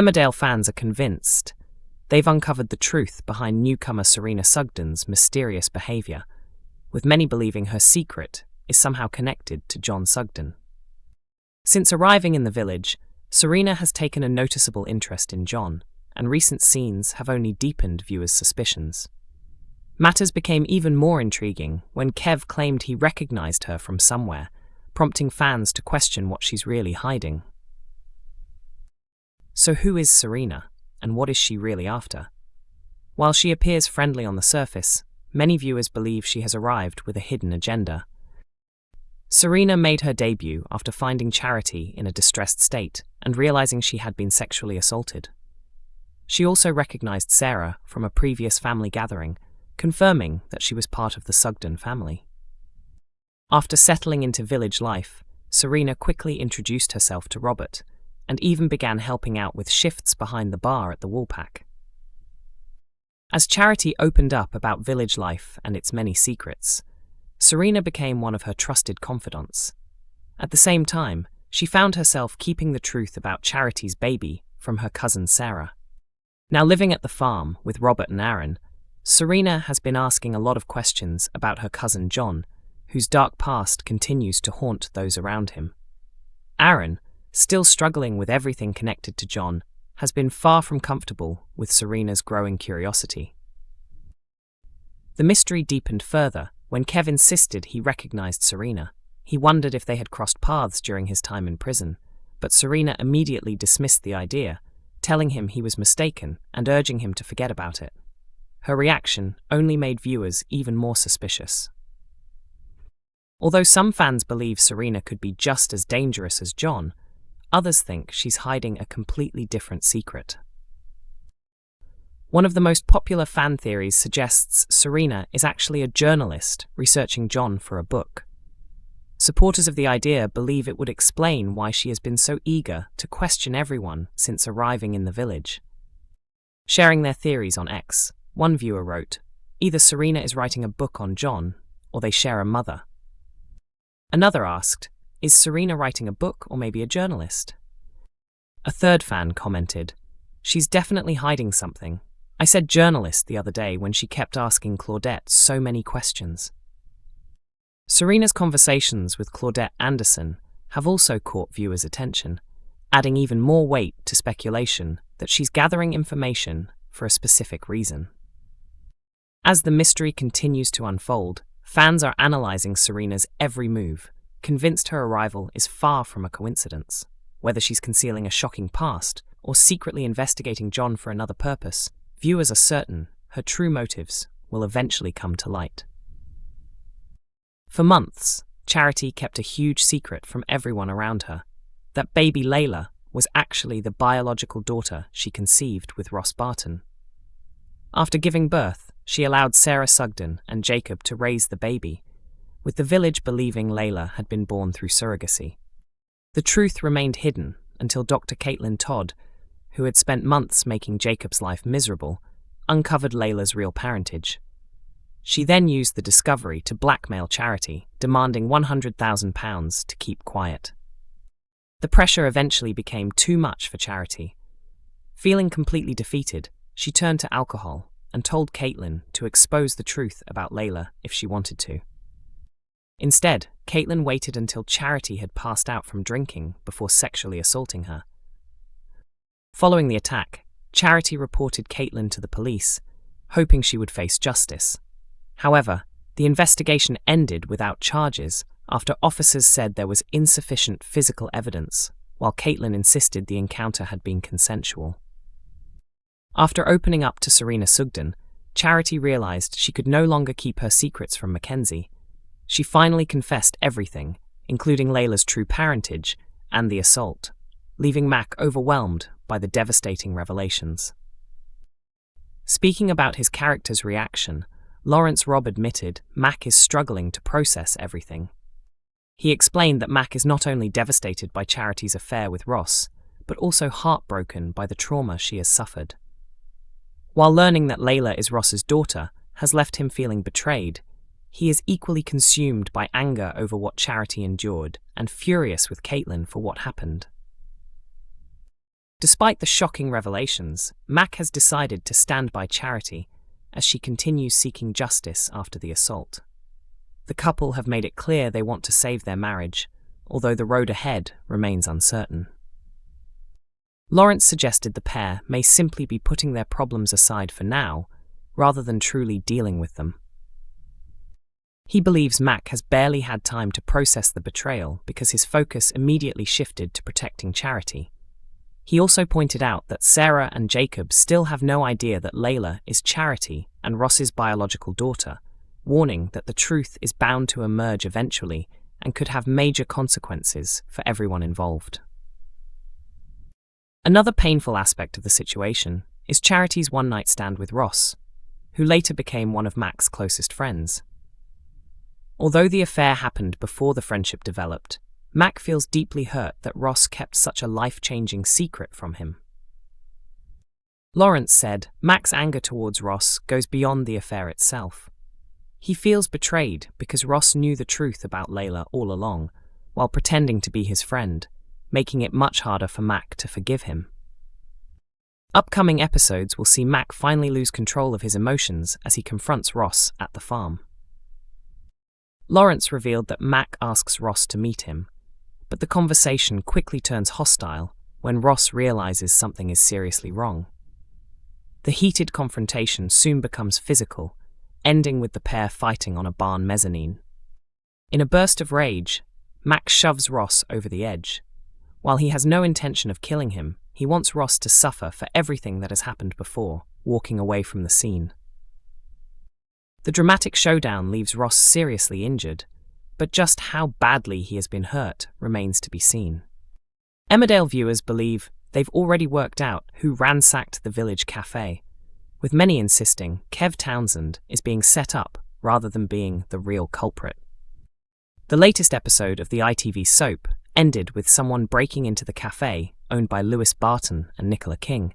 Emmerdale fans are convinced they've uncovered the truth behind newcomer Serena Sugden's mysterious behaviour, with many believing her secret is somehow connected to John Sugden. Since arriving in the village, Serena has taken a noticeable interest in John, and recent scenes have only deepened viewers' suspicions. Matters became even more intriguing when Kev claimed he recognised her from somewhere, prompting fans to question what she's really hiding. So who is Serena, and what is she really after? While she appears friendly on the surface, many viewers believe she has arrived with a hidden agenda. Serena made her debut after finding Charity in a distressed state and realising she had been sexually assaulted. She also recognised Sarah from a previous family gathering, confirming that she was part of the Sugden family. After settling into village life, Serena quickly introduced herself to Robert, and even began helping out with shifts behind the bar at the Woolpack. As Charity opened up about village life and its many secrets, Serena became one of her trusted confidants. At the same time, she found herself keeping the truth about Charity's baby from her cousin Sarah. Now living at the farm with Robert and Aaron, Serena has been asking a lot of questions about her cousin John, whose dark past continues to haunt those around him. Aaron, still struggling with everything connected to John, has been far from comfortable with Serena's growing curiosity. The mystery deepened further when Kev insisted he recognized Serena. He wondered if they had crossed paths during his time in prison, but Serena immediately dismissed the idea, telling him he was mistaken and urging him to forget about it. Her reaction only made viewers even more suspicious. Although some fans believe Serena could be just as dangerous as John, others think she's hiding a completely different secret. One of the most popular fan theories suggests Serena is actually a journalist researching John for a book. Supporters of the idea believe it would explain why she has been so eager to question everyone since arriving in the village. Sharing their theories on X, one viewer wrote, "Either Serena is writing a book on John, or they share a mother." Another asked, "Is Serena writing a book or maybe a journalist?" A third fan commented, "She's definitely hiding something. I said journalist the other day when she kept asking Claudette so many questions." Serena's conversations with Claudette Anderson have also caught viewers' attention, adding even more weight to speculation that she's gathering information for a specific reason. As the mystery continues to unfold, fans are analysing Serena's every move, convinced her arrival is far from a coincidence. Whether she's concealing a shocking past or secretly investigating John for another purpose, viewers are certain her true motives will eventually come to light. For months, Charity kept a huge secret from everyone around her, that baby Layla was actually the biological daughter she conceived with Ross Barton. After giving birth, she allowed Sarah Sugden and Jacob to raise the baby, with the village believing Layla had been born through surrogacy. The truth remained hidden until Dr. Caitlin Todd, who had spent months making Jacob's life miserable, uncovered Layla's real parentage. She then used the discovery to blackmail Charity, demanding £100,000 to keep quiet. The pressure eventually became too much for Charity. Feeling completely defeated, she turned to alcohol and told Caitlin to expose the truth about Layla if she wanted to. Instead, Caitlin waited until Charity had passed out from drinking before sexually assaulting her. Following the attack, Charity reported Caitlin to the police, hoping she would face justice. However, the investigation ended without charges after officers said there was insufficient physical evidence, while Caitlin insisted the encounter had been consensual. After opening up to Serena Sugden, Charity realised she could no longer keep her secrets from Mackenzie. She finally confessed everything, including Layla's true parentage and the assault, leaving Mac overwhelmed by the devastating revelations. Speaking about his character's reaction, Lawrence Robb admitted Mac is struggling to process everything. He explained that Mac is not only devastated by Charity's affair with Ross, but also heartbroken by the trauma she has suffered. While learning that Layla is Ross's daughter has left him feeling betrayed, he is equally consumed by anger over what Charity endured and furious with Caitlin for what happened. Despite the shocking revelations, Mac has decided to stand by Charity as she continues seeking justice after the assault. The couple have made it clear they want to save their marriage, although the road ahead remains uncertain. Lawrence suggested the pair may simply be putting their problems aside for now, rather than truly dealing with them. He believes Mac has barely had time to process the betrayal because his focus immediately shifted to protecting Charity. He also pointed out that Sarah and Jacob still have no idea that Layla is Charity and Ross's biological daughter, warning that the truth is bound to emerge eventually and could have major consequences for everyone involved. Another painful aspect of the situation is Charity's one-night stand with Ross, who later became one of Mac's closest friends. Although the affair happened before the friendship developed, Mac feels deeply hurt that Ross kept such a life-changing secret from him. Lawrence said Mac's anger towards Ross goes beyond the affair itself. He feels betrayed because Ross knew the truth about Layla all along, while pretending to be his friend, making it much harder for Mac to forgive him. Upcoming episodes will see Mac finally lose control of his emotions as he confronts Ross at the farm. Lawrence revealed that Mac asks Ross to meet him, but the conversation quickly turns hostile when Ross realizes something is seriously wrong. The heated confrontation soon becomes physical, ending with the pair fighting on a barn mezzanine. In a burst of rage, Mac shoves Ross over the edge. While he has no intention of killing him, he wants Ross to suffer for everything that has happened before, walking away from the scene. The dramatic showdown leaves Ross seriously injured, but just how badly he has been hurt remains to be seen. Emmerdale viewers believe they've already worked out who ransacked the village cafe, with many insisting Kev Townsend is being set up rather than being the real culprit. The latest episode of the ITV soap ended with someone breaking into the cafe owned by Lewis Barton and Nicola King.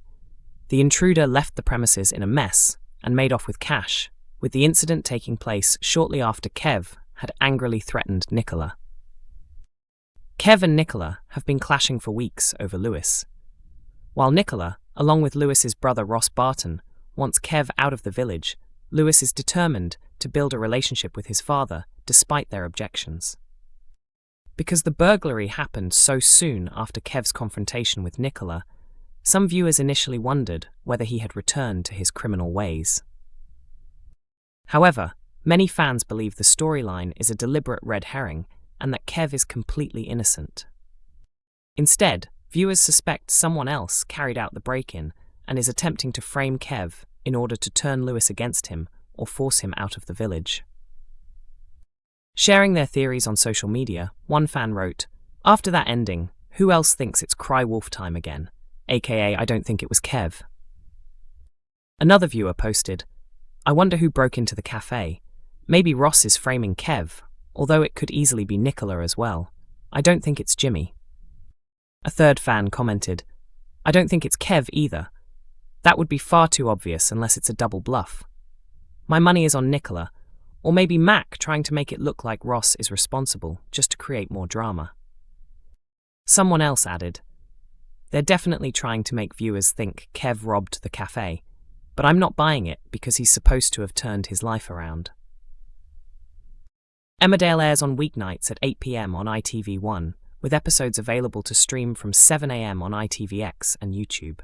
The intruder left the premises in a mess and made off with cash, with the incident taking place shortly after Kev had angrily threatened Nicola. Kev and Nicola have been clashing for weeks over Lewis. While Nicola, along with Lewis's brother Ross Barton, wants Kev out of the village, Lewis is determined to build a relationship with his father despite their objections. Because the burglary happened so soon after Kev's confrontation with Nicola, some viewers initially wondered whether he had returned to his criminal ways. However, many fans believe the storyline is a deliberate red herring and that Kev is completely innocent. Instead, viewers suspect someone else carried out the break-in and is attempting to frame Kev in order to turn Lewis against him or force him out of the village. Sharing their theories on social media, one fan wrote, "After that ending, who else thinks it's cry wolf time again? AKA, I don't think it was Kev." Another viewer posted, "I wonder who broke into the cafe. Maybe Ross is framing Kev, although it could easily be Nicola as well. I don't think it's Jimmy." A third fan commented, "I don't think it's Kev either. That would be far too obvious unless it's a double bluff. My money is on Nicola, or maybe Mac trying to make it look like Ross is responsible just to create more drama." Someone else added, "They're definitely trying to make viewers think Kev robbed the cafe, but I'm not buying it because he's supposed to have turned his life around." Emmerdale airs on weeknights at 8 p.m. on ITV1, with episodes available to stream from 7 a.m. on ITVX and YouTube.